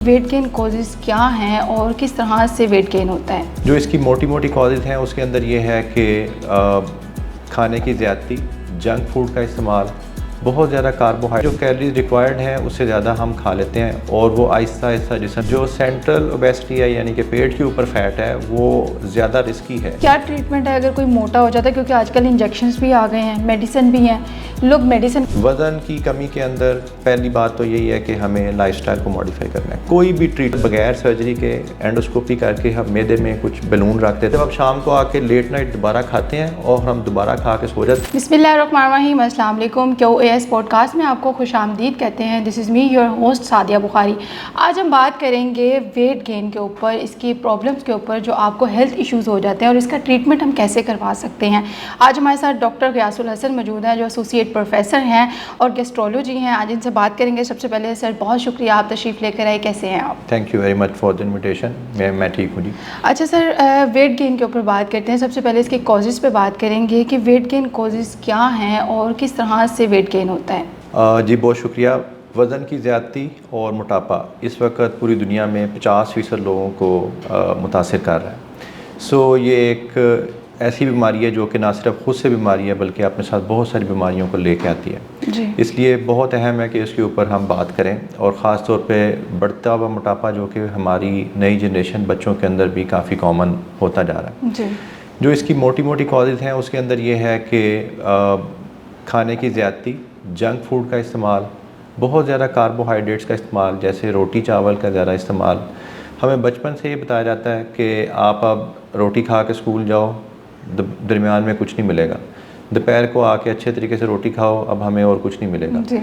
Weight gain causes क्या हैं और किस तरह से वेट गेन होता है? जो इसकी मोटी मोटी कॉजेज़ हैं उसके अंदर ये है कि खाने की ज़्यादती, जंक फूड का इस्तेमाल, बहुत ज़्यादा कार्बोहाइड्रेट जो कैलोरीज रिक्वायर्ड हैं उससे ज़्यादा हम खा लेते हैं और वो आहिस्ता आहिस्ता जिसम जो सेंट्रल ओबेसिटी है यानी कि पेट के ऊपर फैट है वो ज़्यादा रिस्की है। क्या ट्रीटमेंट है अगर कोई मोटा हो जाता है, क्योंकि आजकल इंजेक्शंस भी आ गए हैं, मेडिसिन भी हैं, लोग मेडिसिन। वज़न की कमी के अंदर पहली बात तो यही है कि हमें लाइफस्टाइल को मॉडिफाई करना है। कोई भी ट्रीट बगैर सर्जरी के एंडोस्कोपी करके हम मैदे में कुछ बैलून रखते हैं, जब आप शाम को आके लेट नाइट दोबारा खाते हैं और हम दोबारा खा के सो जाते हैं। बिस्मिल्लाहिर्रहमानिर्रहीम, अस्सलाम वालेकुम। QAS पॉडकास्ट में आपको खुशामदीद कहते हैं। This is me your host Sadia Bukhari. आज हम बात करेंगे वेट गेन के ऊपर, इसकी प्रॉब्लम्स के ऊपर जो आपको हेल्थ इश्यूज़ हो जाते हैं और इसका ट्रीटमेंट हम कैसे करवा सकते हैं। आज हमारे साथ डॉक्टर गियासुल हसन मौजूद हैं जो एसोसिएट प्रोफेसर हैं और गैस्ट्रोलॉजी हैं। आज इनसे बात करेंगे। सबसे पहले सर बहुत शुक्रिया, आप तशरीफ़ लेकर आए। कैसे हैं आप? Thank you very much for the invitation. मैं ठीक हूँ जी। अच्छा सर, वेट गेन के ऊपर बात करते हैं। सबसे पहले इसके कॉजेज़ पे बात करेंगे कि वेट गेन कॉजेज़ क्या हैं और किस तरह से वेट गेन होता है। जी बहुत शुक्रिया। वज़न की ज़्यादती और मोटापा इस वक्त पूरी दुनिया में 50% लोगों को मुतासिर कर रहा है। ये एक ऐसी बीमारी है जो कि ना सिर्फ खुद से बीमारी है बल्कि अपने साथ बहुत सारी बीमारियों को लेके आती है जी। इसलिए बहुत अहम है कि इसके ऊपर हम बात करें और ख़ास तौर पे बढ़ता हुआ मोटापा जो कि हमारी नई जनरेशन बच्चों के अंदर भी काफ़ी कॉमन होता जा रहा है। जी। जो इसकी मोटी मोटी कॉजेज़ हैं उसके अंदर ये है कि खाने की ज़्यादती, जंक फूड का इस्तेमाल, बहुत ज़्यादा कार्बोहाइड्रेट्स का इस्तेमाल, जैसे रोटी चावल का ज़्यादा इस्तेमाल। हमें बचपन से ये बताया जाता है कि आप अब रोटी खा के स्कूल जाओ, दरमियान में कुछ नहीं मिलेगा, दोपहर को आके अच्छे तरीके से रोटी खाओ, अब हमें और कुछ नहीं मिलेगा। जी।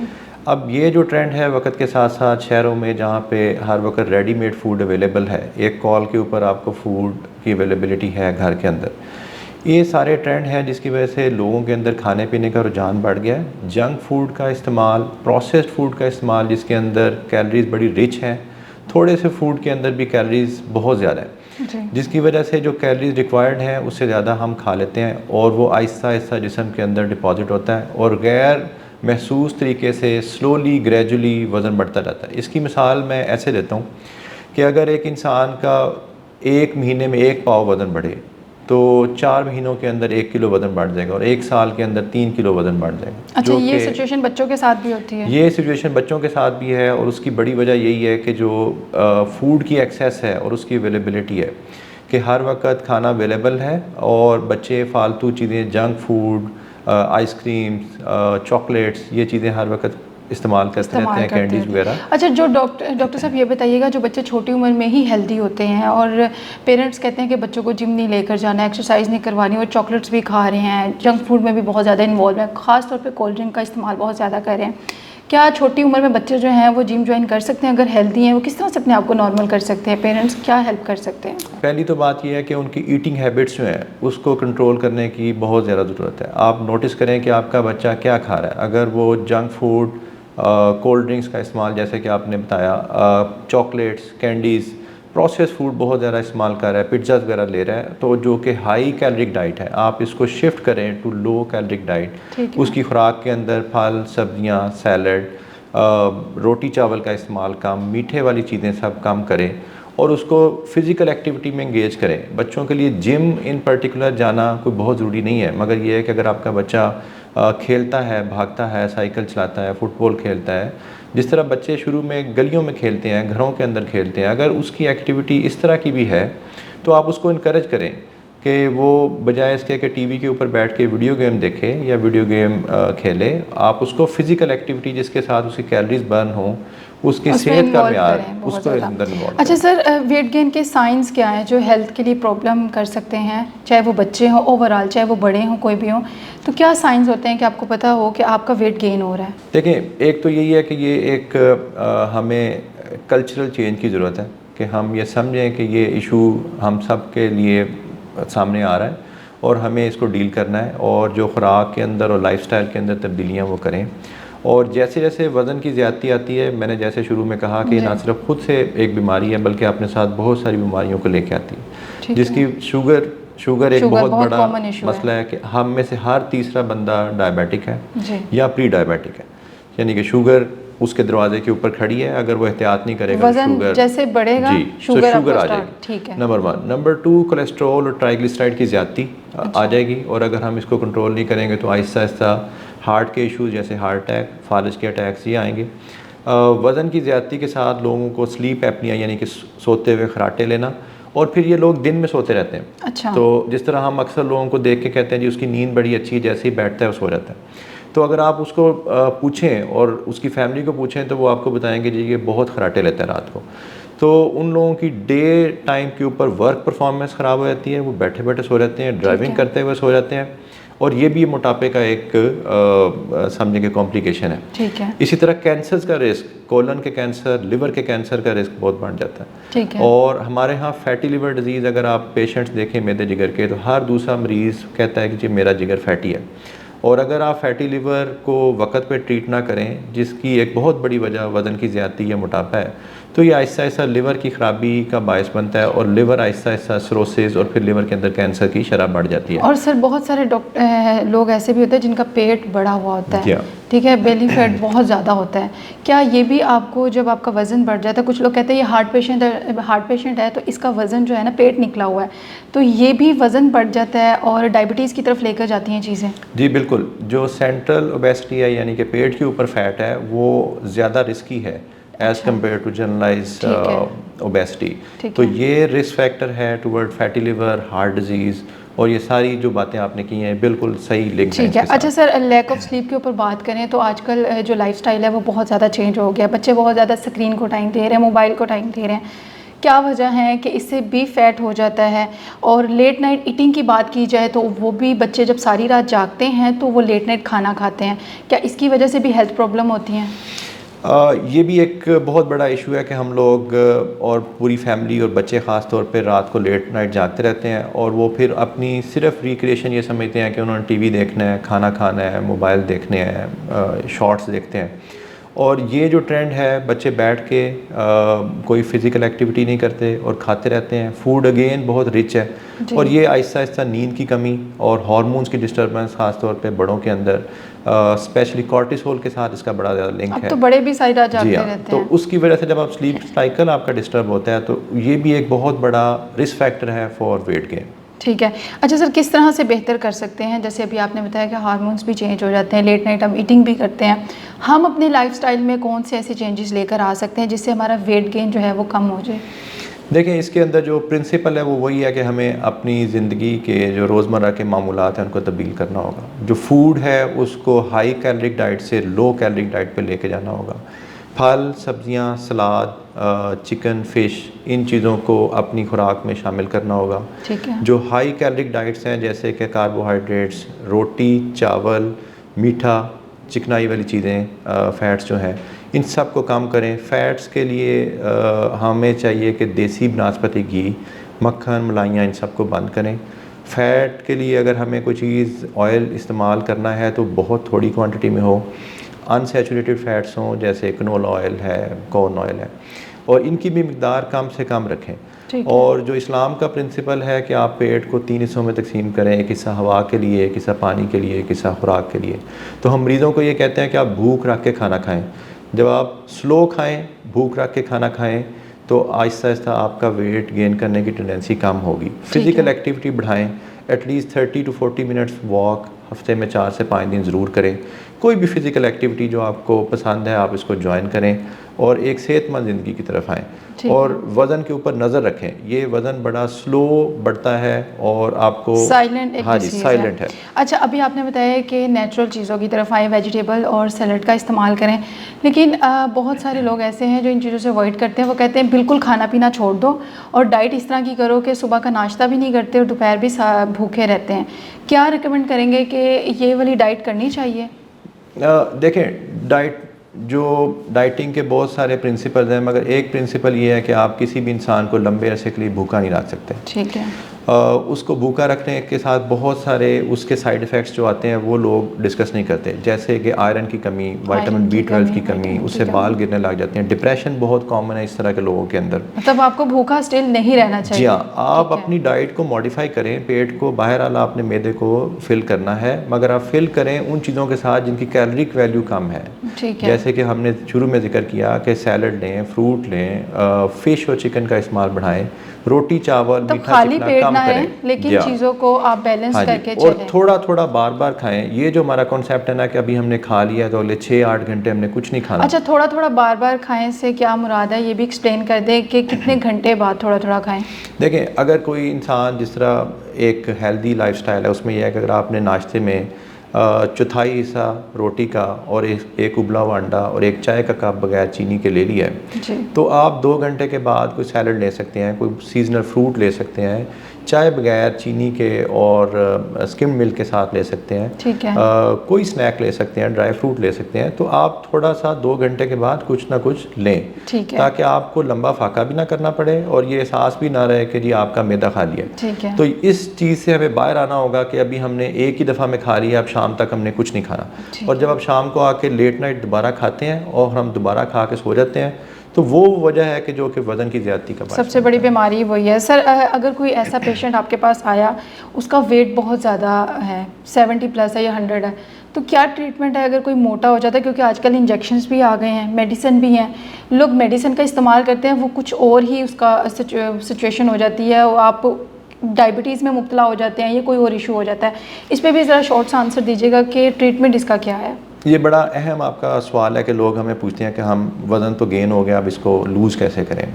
अब ये जो ट्रेंड है वक्त के साथ साथ शहरों में जहाँ पे हर वक्त रेडीमेड फूड अवेलेबल है, एक कॉल के ऊपर आपको फूड की अवेलेबिलिटी है घर के अंदर, ये सारे ट्रेंड हैं जिसकी वजह से लोगों के अंदर खाने पीने का रुझान बढ़ गया है। जंक फूड का इस्तेमाल, प्रोसेस्ड फूड का इस्तेमाल जिसके अंदर कैलोरीज बड़ी रिच हैं, थोड़े से फूड के अंदर भी कैलोरीज बहुत ज़्यादा है जिसकी वजह से जो कैलोरीज रिक्वायर्ड हैं उससे ज़्यादा हम खा लेते हैं और वो आहिस्ता आहिस्ता जिस्म के अंदर डिपॉजिट होता है और गैर महसूस तरीके से स्लोली ग्रेजुअली वज़न बढ़ता रहता है। इसकी मिसाल मैं ऐसे देता हूँ कि अगर एक इंसान का 1 महीने में 1 पाव वज़न बढ़े तो 4 महीनों के अंदर 1 किलो वज़न बढ़ जाएगा और 1 साल के अंदर 3 किलो वज़न बढ़ जाएगा। अच्छा, ये सिचुएशन बच्चों के साथ भी होती है? ये सिचुएशन बच्चों के साथ भी है और उसकी बड़ी वजह यही है कि जो फूड की एक्सेस है और उसकी अवेलेबिलिटी है कि हर वक्त खाना अवेलेबल है और बच्चे फालतू चीज़ें, जंक फूड, आइसक्रीम्स, चॉकलेट्स, ये चीज़ें हर वक्त इस्तेमाल करते रहते हैं, कैंडीज वगैरह। अच्छा, जो डॉक्टर साहब ये बताइएगा, जो बच्चे छोटी उम्र में ही हेल्दी होते हैं और पेरेंट्स कहते हैं कि बच्चों को जिम नहीं लेकर जाना, एक्सरसाइज नहीं करवानी, और चॉकलेट्स भी खा रहे हैं, जंक फूड में भी बहुत ज़्यादा इन्वॉल्व है, ख़ास तौर पे कोल्ड ड्रिंक का इस्तेमाल बहुत ज़्यादा कर रहे हैं, क्या छोटी उम्र में बच्चे जो हैं वो जिम ज्वाइन कर सकते हैं? अगर हेल्दी हैं वो किस तरह से अपने आप को नॉर्मल कर सकते हैं? पेरेंट्स क्या हेल्प कर सकते हैं? पहली तो बात यह है कि उनकी ईटिंग हैबिट्स जो हैं उसको कंट्रोल करने की बहुत ज़्यादा ज़रूरत है। आप नोटिस करें कि आपका बच्चा क्या खा रहा है। अगर वो जंक फूड, कोल्ड ड्रिंक्स का इस्तेमाल जैसे कि आपने बताया, चॉकलेट्स, कैंडीज़, प्रोसेस फूड बहुत ज़्यादा इस्तेमाल कर रहा है, पिज़्ज़ाज़ वगैरह ले रहा है, तो जो कि हाई कैलोरिक डाइट है, आप इसको शिफ्ट करें टू लो कैलोरिक डाइट। उसकी खुराक के अंदर फल, सब्जियां, सैलड, रोटी चावल का इस्तेमाल कम, मीठे वाली चीज़ें सब कम करें और उसको फ़िज़िकल एक्टिविटी में इंगेज करें। बच्चों के लिए जिम इन पर्टिकुलर जाना कोई बहुत ज़रूरी नहीं है, मगर ये है कि अगर आपका बच्चा खेलता है, भागता है, साइकिल चलाता है, फुटबॉल खेलता है, जिस तरह बच्चे शुरू में गलियों में खेलते हैं, घरों के अंदर खेलते हैं, अगर उसकी एक्टिविटी इस तरह की भी है तो आप उसको इनकरेज करें कि वो बजाय इसके कि टीवी के ऊपर बैठ के वीडियो गेम देखे या वीडियो गेम खेले, आप उसको फ़िज़िकल एक्टिविटी जिसके साथ उसकी कैलोरीज बर्न हो, उसकी सेहत का म्यार उसको अंदर इन्वॉल्व। अच्छा सर, वेट गेन के साइंस क्या हैं जो हेल्थ के लिए प्रॉब्लम कर सकते हैं, चाहे वो बच्चे हों, ओवरऑल चाहे वो बड़े हों, कोई भी हों, तो क्या साइंस होते हैं कि आपको पता हो कि आपका वेट गेन हो रहा है? देखें, एक तो यही है कि ये एक हमें कल्चरल चेंज की ज़रूरत है कि हम ये समझें कि ये इशू हम सब के लिए सामने आ रहा है और हमें इसको डील करना है और जो खुराक के अंदर और लाइफस्टाइल के अंदर तब्दीलियाँ वो करें। और जैसे जैसे वज़न की ज़्यादती आती है, मैंने जैसे शुरू में कहा कि ना सिर्फ खुद से एक बीमारी है बल्कि अपने साथ बहुत सारी बीमारियों को लेके आती है, जिसकी शुगर एक बहुत बड़ा मसला है कि हम में से हर तीसरा बंदा डायबिटिक है या प्री डायबिटिक है, यानी कि शुगर उसके दरवाजे के ऊपर खड़ी है, अगर वो एहतियात नहीं करेगा वजन शुगर जैसे बढ़ेगा जी शुगर शुगर आ जाएगी, ठीक है। नंबर 1। नंबर 2, कोलेस्ट्रॉल और ट्राइग्लिसराइड की ज़्यादती आ जाएगी, और अगर हम इसको कंट्रोल नहीं करेंगे तो आहिस्ता आहिस्ता हार्ट के इश्यूज़ जैसे हार्ट अटैक, फालिज के अटैक्स ये आएंगे। वज़न की ज़्यादती के साथ लोगों को स्लीप एपनिया यानी कि सोते हुए खराटे लेना, और फिर ये लोग दिन में सोते रहते हैं। अच्छा। तो जिस तरह हम अक्सर लोगों को देख के कहते हैं जी उसकी नींद बड़ी अच्छी है, जैसे ही बैठता है वो सो जाता है। तो अगर आप उसको पूछें और उसकी फैमिली को पूछें तो वो आपको बताएंगे जी ये बहुत खराटे लेता है रात को। तो उन लोगों की डे टाइम के ऊपर वर्क परफॉर्मेंस ख़राब हो जाती है, वो बैठे बैठे सो जाते हैं, ड्राइविंग करते हुए सो जाते हैं, और ये भी मोटापे का एक समझने के कॉम्प्लिकेशन है। ठीक है। इसी तरह कैंसर्स का रिस्क, कोलन के कैंसर, लिवर के कैंसर का रिस्क बहुत बढ़ जाता है। ठीक है। और हमारे यहाँ फैटी लिवर डिजीज़ अगर आप पेशेंट्स देखें मेदे जिगर के, तो हर दूसरा मरीज़ कहता है कि जी मेरा जिगर फैटी है। और अगर आप फैटी लिवर को वक्त पे ट्रीट ना करें, जिसकी एक बहुत बड़ी वजह वज़न की ज़्यादती या मोटापा है, तो ये आहिस्ता आहिस्ता लिवर की ख़राबी का बायस बनता है, और लिवर आहिस्ता आहिस्ता सिरोसिस और फिर लिवर के अंदर कैंसर की शरह बढ़ जाती है। और सर बहुत सारे लोग ऐसे भी होते हैं जिनका पेट बड़ा हुआ होता है, Yeah. ठीक है, बेली फैट बहुत ज़्यादा होता है। क्या ये भी आपको जब आपका वज़न बढ़ जाता है, कुछ लोग कहते हैं ये हार्ट पेशेंट है तो इसका वज़न जो है ना पेट निकला हुआ है, तो ये भी वज़न बढ़ जाता है और डायबिटीज़ की तरफ लेकर जाती हैं चीज़ें? जी बिल्कुल, जो सेंट्रल ओबेसिटी है यानी कि पेट के ऊपर फैट है वो ज़्यादा रिस्की है as compare to generalise obesity. तो ये रिस्क फैक्टर है toward fatty liver, heart disease, और ये सारी जो बातें आपने की हैं बिल्कुल सही लिंक है। ठीक है। अच्छा सर, लैक ऑफ स्लीप के ऊपर बात करें तो आजकल जो लाइफस्टाइल है वो बहुत ज़्यादा चेंज हो गया, बच्चे बहुत ज़्यादा स्क्रीन को टाइम दे रहे हैं, मोबाइल को टाइम दे रहे हैं। क्या वजह है कि इससे भी फैट हो जाता है? और लेट नाइट ईटिंग की बात की जाए तो वो भी बच्चे जब सारी रात जागते हैं तो वो लेट नाइट खाना खाते हैं, क्या इसकी वजह से भी हेल्थ प्रॉब्लम होती हैं? ये भी एक बहुत बड़ा इशू है कि हम लोग और पूरी फैमिली और बच्चे ख़ास तौर पे रात को लेट नाइट जागते रहते हैं, और वो फिर अपनी सिर्फ रिक्रिएशन ये समझते हैं कि उन्होंने टीवी देखना है, खाना खाना है, मोबाइल देखने हैं, शॉर्ट्स देखते हैं। और ये जो ट्रेंड है, बच्चे बैठ के कोई फ़िज़िकल एक्टिविटी नहीं करते और खाते रहते हैं। फूड अगेन बहुत रिच है, और ये आहिस्ता आहिस्ता नींद की कमी और हार्मोन्स की डिस्टर्बेंस ख़ास तौर पे बड़ों के अंदर, स्पेशली कॉर्टिसोल के साथ इसका बड़ा ज़्यादा लिंक है। तो बड़े भी सारी रात जागते रहते तो हैं। उसकी वजह से जब आप स्लीप साइकिल आपका डिस्टर्ब होता है तो ये भी एक बहुत बड़ा रिस्क फैक्टर है फॉर वेट गेन। ठीक है। अच्छा सर, किस तरह से बेहतर कर सकते हैं? जैसे अभी आपने बताया कि हार्मोन्स भी चेंज हो जाते हैं, लेट नाइट हम ईटिंग भी करते हैं, हम अपने लाइफस्टाइल में कौन से ऐसे चेंजेस लेकर आ सकते हैं जिससे हमारा वेट गेन जो है वो कम हो जाए? देखें, इसके अंदर जो प्रिंसिपल है वो वही है कि हमें अपनी ज़िंदगी के जो रोज़मर्रा के मामूलात हैं उनको तब्दील करना होगा। जो फूड है उसको हाई कैलोरिक डाइट से लो कैलोरिक डाइट पे लेके जाना होगा। फल, सब्जियां, सलाद, चिकन, फ़िश, इन चीज़ों को अपनी खुराक में शामिल करना होगा। ठीक है। जो हाई कैलोरिक डाइट्स हैं जैसे कि कार्बोहाइड्रेट्स, रोटी, चावल, मीठा, चिकनाई वाली चीज़ें, फ़ैट्स जो हैं, इन सब को कम करें। फ़ैट्स के लिए हमें चाहिए कि देसी बनास्पति घी, मक्खन, मलाइयाँ, इन सब को बंद करें। फ़ैट के लिए अगर हमें कोई चीज़ ऑयल इस्तेमाल करना है तो बहुत थोड़ी क्वांटिटी में हो, अनसैचुरेटेड फ़ैट्स हों जैसे कनोला ऑयल है, कॉर्न ऑयल है, और इनकी भी मिकदार कम से कम रखें। और जो इस्लाम का प्रिंसिपल है कि आप पेट को 3 हिस्सों में तकसीम करें, एक हिस्सा हवा के लिए, एक हिस्सा पानी के लिए, एक हिस्सा खुराक के लिए। तो हम मरीज़ों को ये कहते हैं कि आप भूख रख के खाना खाएं। जब आप स्लो खाएं, भूख रख के खाना खाएं, तो आहिस्ता आहिस्ता आपका वेट गेन करने की टेंडेंसी कम होगी। फ़िज़िकल एक्टिविटी बढ़ाएं, एटलीस्ट 30 to 40 मिनट्स वॉक हफ्ते में 4 से 5 दिन ज़रूर करें। कोई भी फ़िज़िकल एक्टिविटी जो आपको पसंद है आप इसको ज्वाइन करें और एक सेहतमंद ज़िंदगी की तरफ आएँ। और वज़न के ऊपर नज़र रखें, ये वज़न बड़ा स्लो बढ़ता है और आपको साइलेंट साइलेंट है। अच्छा, अभी आपने बताया कि नेचुरल चीज़ों की तरफ आए, वेजिटेबल और सैलड का इस्तेमाल करें, लेकिन बहुत सारे लोग ऐसे हैं जो इन चीज़ों से अवॉइड करते हैं। वो कहते हैं बिल्कुल खाना पीना छोड़ दो और डाइट इस तरह की करो कि सुबह का नाश्ता भी नहीं करते और दोपहर भी भूखे रहते हैं। क्या रिकमेंड करेंगे कि ये वाली डाइट करनी चाहिए? देखें, डाइटिंग के बहुत सारे प्रिंसिपल्स हैं, मगर एक प्रिंसिपल ये है कि आप किसी भी इंसान को लंबे अरसे के लिए भूखा नहीं रख सकते। ठीक है। उसको भूखा रखने के साथ बहुत सारे उसके साइड इफ़ेक्ट्स जो आते हैं वो लोग डिस्कस नहीं करते, जैसे कि आयरन की कमी, विटामिन B12 की कमी, उससे बाल गिरने लग जाते हैं, डिप्रेशन बहुत कॉमन है इस तरह के लोगों के अंदर। मतलब आपको भूखा स्टिल नहीं रहना चाहिए। जी हाँ, आप अपनी डाइट को मॉडिफाई करें, पेट को बाहर वाला अपने मैदे को फिल करना है, मगर आप फिल करें उन चीज़ों के साथ जिनकी कैलोरिक वैल्यू कम है। ठीक है। जैसे कि हमने शुरू में जिक्र किया कि सैलड लें, फ्रूट लें, फ़िश और चिकन का इस्तेमाल बढ़ाएं, रोटी चावल तो मीठा खाली चिकना पेट कम ना है, करें, लेकिन चीज़ों को आप बैलेंस करके और चलें। थोड़ा थोड़ा बार बार खाएं। ये जो हमारा कॉन्सेप्ट है ना कि अभी हमने खा लिया तो अगले 6-8 घंटे हमने कुछ नहीं खाना। अच्छा, थोड़ा थोड़ा बार बार खाएं से क्या मुराद है, ये भी एक्सप्लेन कर दें कि कितने घंटे बाद थोड़ा थोड़ा खाएं। देखें, अगर कोई इंसान जिस तरह एक हेल्दी लाइफस्टाइल है उसमें यह है कि अगर आपने नाश्ते में चौथाई हिस्सा रोटी का और एक उबला हुआ अंडा और एक चाय का कप बगैर चीनी के ले लिया है, तो आप 2 घंटे के बाद कोई सैलड ले सकते हैं, कोई सीजनल फ्रूट ले सकते हैं, चाय बगैर चीनी के और स्किम्ड मिल्क के साथ ले सकते हैं। ठीक है। कोई स्नैक ले सकते हैं, ड्राई फ्रूट ले सकते हैं। तो आप थोड़ा सा 2 घंटे के बाद कुछ ना कुछ लें, ठीक है, ताकि आपको लंबा फाका भी ना करना पड़े और ये एहसास भी ना रहे कि जी आपका मैदा खा लिया। ठीक है। तो इस चीज़ से हमें बाहर आना होगा कि अभी हमने एक ही दफ़ा में खा लिया, अब शाम तक हमने कुछ नहीं खाना। और जब आप शाम को आके लेट नाइट दोबारा खाते हैं और हम दोबारा खा के सो जाते हैं, तो वो वजह है कि जो कि वज़न की ज़्यादती का सबसे बड़ी बीमारी वही है। सर, अगर कोई ऐसा पेशेंट आपके पास आया, उसका वेट बहुत ज़्यादा है, 70 प्लस है या 100 है, तो क्या ट्रीटमेंट है अगर कोई मोटा हो जाता है? क्योंकि आजकल इंजेक्शंस भी आ गए हैं, मेडिसिन भी हैं, लोग मेडिसिन का इस्तेमाल करते हैं, वो कुछ और ही उसका सिचुएशन हो जाती है, आप डायबिटीज़ में मुब्तला हो जाते हैं, ये कोई और इशू हो जाता है। इस पर भी ज़रा शॉर्ट सा आंसर दीजिएगा कि ट्रीटमेंट इसका क्या है। ये बड़ा अहम आपका सवाल है कि लोग हमें पूछते हैं कि हम वज़न तो गेन हो गया, अब इसको लूज़ कैसे करें।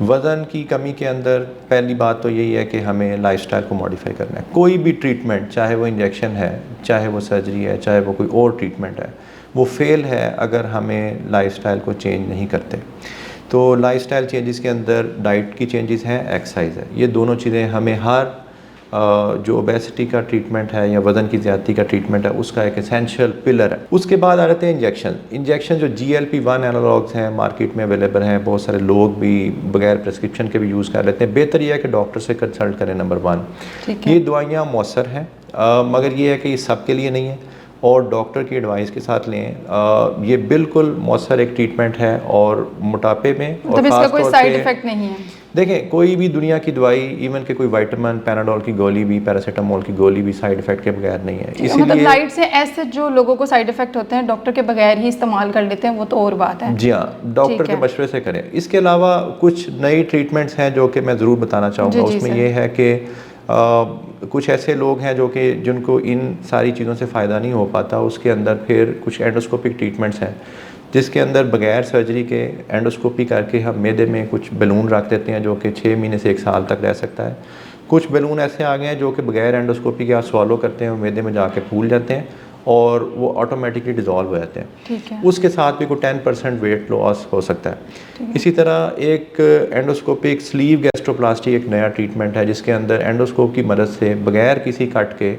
वज़न की कमी के अंदर पहली बात तो यही है कि हमें लाइफस्टाइल को मॉडिफाई करना है। कोई भी ट्रीटमेंट, चाहे वो इंजेक्शन है, चाहे वो सर्जरी है, चाहे वो कोई और ट्रीटमेंट है, वो फेल है अगर हमें लाइफस्टाइल को चेंज नहीं करते। तो लाइफस्टाइल चेंजेस के अंदर डाइट की चेंजेस हैं, एक्सरसाइज है, ये दोनों चीज़ें हमें हर जो ओबेसिटी का ट्रीटमेंट है या वज़न की ज़्यादती का ट्रीटमेंट है उसका एक एसेंशियल पिलर है। उसके बाद आ जाते हैं इंजेक्शन जो GLP-1 एनालॉग्स हैं मार्केट में अवेलेबल हैं, बहुत सारे लोग भी बगैर प्रेस्क्रिप्शन के भी यूज़ कर लेते हैं। बेहतर यह है कि डॉक्टर से कंसल्ट करें। नंबर 1, ये दवाइयाँ मौसर हैं, मगर ये है कि ये सब के लिए नहीं है और डॉक्टर की एडवाइस के साथ लें। ये बिल्कुल मौसर एक ट्रीटमेंट है और मोटापे में और इसका कोई साइड इफेक्ट नहीं है। देखें, कोई भी दुनिया की दवाई, इवन के कोई विटामिन, पैनाडोल की गोली भी, पैरासीटामोल की गोली भी साइड इफेक्ट के बगैर नहीं है। इसीलिए मतलब लाइट से ऐसे जो लोगों को साइड इफेक्ट होते हैं डॉक्टर के बगैर ही इस्तेमाल कर लेते हैं, वो तो और बात है। जी हाँ, डॉक्टर के मशवरे से करें। इसके अलावा कुछ नई ट्रीटमेंट्स हैं जो कि मैं ज़रूर बताना चाहूँगा। उसमें ये है कि कुछ ऐसे लोग हैं जो कि जिनको इन सारी चीज़ों से फ़ायदा नहीं हो पाता, उसके अंदर फिर कुछ एंडोस्कोपिक ट्रीटमेंट्स हैं जिसके अंदर बगैर सर्जरी के एंडोस्कोपी करके हम मैदे में कुछ बैलून रख देते हैं जो कि 6 महीने से 1 साल तक रह सकता है। कुछ बैलून ऐसे आ गए हैं जो कि बगैर एंडोस्कोपी के आप स्वॉलो करते हैं, मैदे में जाके फूल जाते हैं और वो ऑटोमेटिकली डिज़ोल्व हो जाते हैं। ठीक है। उसके साथ भी कोई 10% वेट लॉस हो सकता है। इसी तरह एक एंडोस्कोपिक स्लीव गैस्ट्रोप्लास्टी एक नया ट्रीटमेंट है जिसके अंदर एंडोस्कोप की मदद से बगैर किसी कट के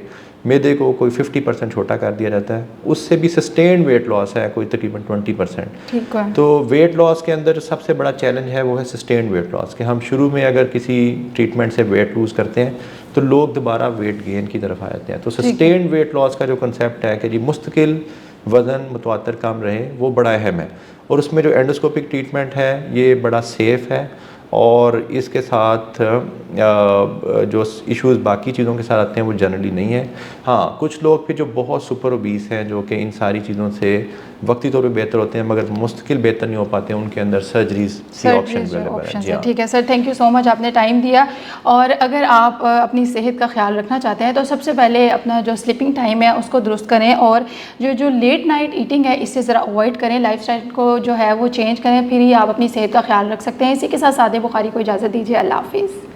मैदे को कोई 50% छोटा कर दिया जाता है। उससे भी सस्टेन्ड वेट लॉस है कोई तकरीबन 20%। ठीक है। तो वेट लॉस के अंदर सबसे बड़ा चैलेंज है वो है सस्टेन्ड वेट लॉस, कि हम शुरू में अगर किसी ट्रीटमेंट से वेट लूज़ करते हैं तो लोग दोबारा वेट गेन की तरफ आ जाते हैं। तो सस्टेन्ड वेट लॉस का जो कंसेप्ट है कि जी मुस्तकिल वज़न मुतवातर कम रहे, वो बड़ा अहम है। और उसमें जो एंडोस्कोपिक ट्रीटमेंट है ये बड़ा सेफ़ है और इसके साथ जो इश्यूज़ बाकी चीज़ों के साथ आते हैं वो जनरली नहीं है। हाँ, कुछ लोग फिर जो बहुत सुपर ओबीस हैं जो कि इन सारी चीज़ों से वक्ती तौर पे बेहतर होते हैं मगर मुस्तकिल बेहतर नहीं हो पाते हैं, उनके अंदर सर्जरीज की ऑप्शन अवेलेबल है। ठीक है sir, thank you so much, आपने टाइम दिया। और अगर आप अपनी सेहत का ख्याल रखना चाहते हैं तो सबसे पहले अपना जो स्लीपिंग टाइम है उसको दुरुस्त करें और जो लेट नाइट ईटिंग है इससे ज़रा अवॉइड करें, लाइफस्टाइल को जो है वो चेंज करें, फिर ही आप अपनी सेहत का ख्याल रख सकते हैं। इसी के साथ सादिया बुखारी को इजाज़त दीजिए। अल्लाह हाफिज़।